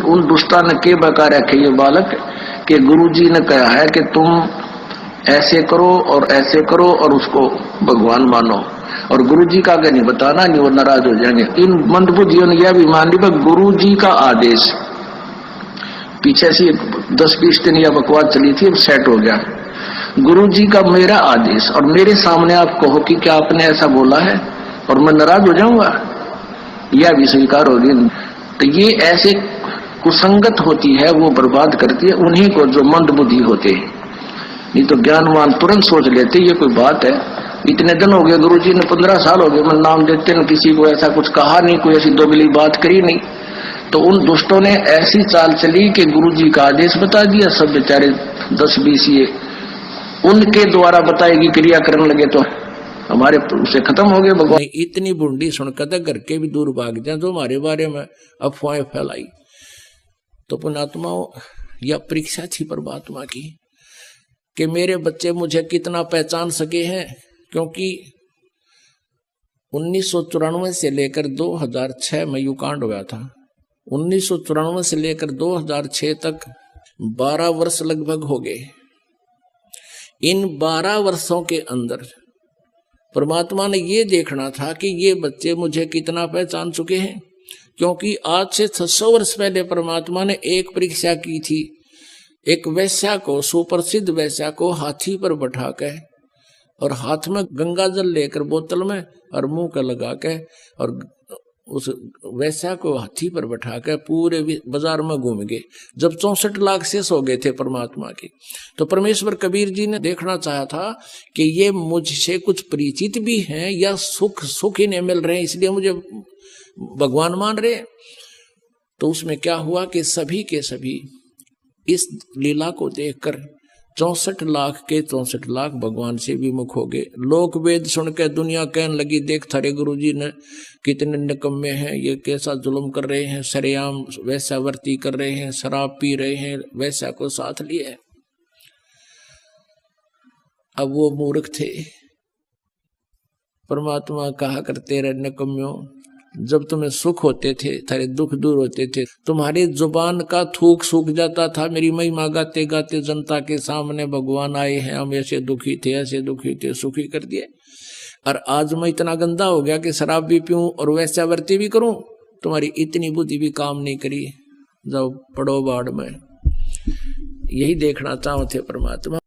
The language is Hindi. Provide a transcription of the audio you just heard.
उन दुष्टा ने के बका रखे ये बालक कि गुरुजी ने कहा है कि तुम ऐसे करो और ऐसे करो और उसको भगवान मानो, और गुरुजी का आगे नहीं बताना, नहीं वो नाराज हो जाएंगे। इन मंदबुद्धियों ने यह भी मान ली गुरुजी का आदेश। पीछे से 10-20 दिन यह बकवास चली थी, अब सेट हो गया। गुरुजी का मेरा आदेश और मेरे सामने आप कहो कि क्या आपने ऐसा बोला है और मैं नाराज हो जाऊंगा, यह भी स्वीकार होगी। तो ये ऐसे कुसंगत होती है, वो बर्बाद करती है उन्हीं को जो मंद बुद्धि होते हैं। नहीं तो ज्ञानवान तुरंत सोच लेते ये कोई बात है, इतने दिन हो गए गुरुजी ने 15 साल हो गए मैं नाम देते न, किसी को ऐसा कुछ कहा नहीं, कोई ऐसी दोगली बात करी नहीं। तो उन दुष्टों ने ऐसी चाल चली कि गुरुजी का आदेश बता दिया, सब बेचारे 10-20 ये उनके द्वारा बताएगी क्रिया करने लगे तो हमारे उसे खत्म हो गए। भगवान इतनी बुंडी सुनकर घर के भी दूर भाग जाए जो हमारे बारे में अफवाहें फैलाई। तो पुण्यात्माओं, यह परीक्षा थी परमात्मा की कि मेरे बच्चे मुझे कितना पहचान सके हैं, क्योंकि 1994 से लेकर 2006 में युकांड हुआ था। 1994 से लेकर 2006 तक 12 वर्ष लगभग हो गए। इन 12 वर्षों के अंदर परमात्मा ने ये देखना था कि ये बच्चे मुझे कितना पहचान चुके हैं, क्योंकि आज से 600 वर्ष पहले परमात्मा ने एक परीक्षा की थी। एक वैश्या को, सुप्रसिद्ध वैश्या को हाथी पर बैठा के और हाथ में गंगा जल लेकर बोतल में और मुंह का लगा के, और उस वैश्या को हाथी पर बैठा के पूरे बाजार में घूम गए जब 64 लाख शेष हो गए थे परमात्मा के। तो परमेश्वर कबीर जी ने देखना चाहा था कि ये मुझसे कुछ परिचित भी हैं या सुख ही नहीं मिल रहे हैं इसलिए मुझे भगवान मान रहे। तो उसमें क्या हुआ कि सभी के सभी इस लीला को देखकर 64 लाख के 64 लाख भगवान से विमुख हो गए। लोक वेद सुनकर दुनिया कहने लगी, देख थारे गुरुजी ने कितने निकम्मे हैं, ये कैसा जुल्म कर रहे हैं, सरेआम वैश्यावर्ती कर रहे हैं, शराब पी रहे हैं, वैश्या को साथ लिए। अब वो मूर्ख थे। परमात्मा कहा करते रहे, निकम्मियों, जब तुम्हें सुख होते थे, थारे दुख दूर होते थे, तुम्हारी जुबान का थूक सूख जाता था, मेरी महिमा गाते गाते जनता के सामने भगवान आए हैं, हम ऐसे दुखी थे, ऐसे दुखी थे, सुखी कर दिए। और आज मैं इतना गंदा हो गया कि शराब भी पीऊं और वैश्यावर्ती भी करूं, तुम्हारी इतनी बुद्धि भी काम नहीं करी, जाओ पड़ो बाढ़ में। यही देखना चाहते परमात्मा।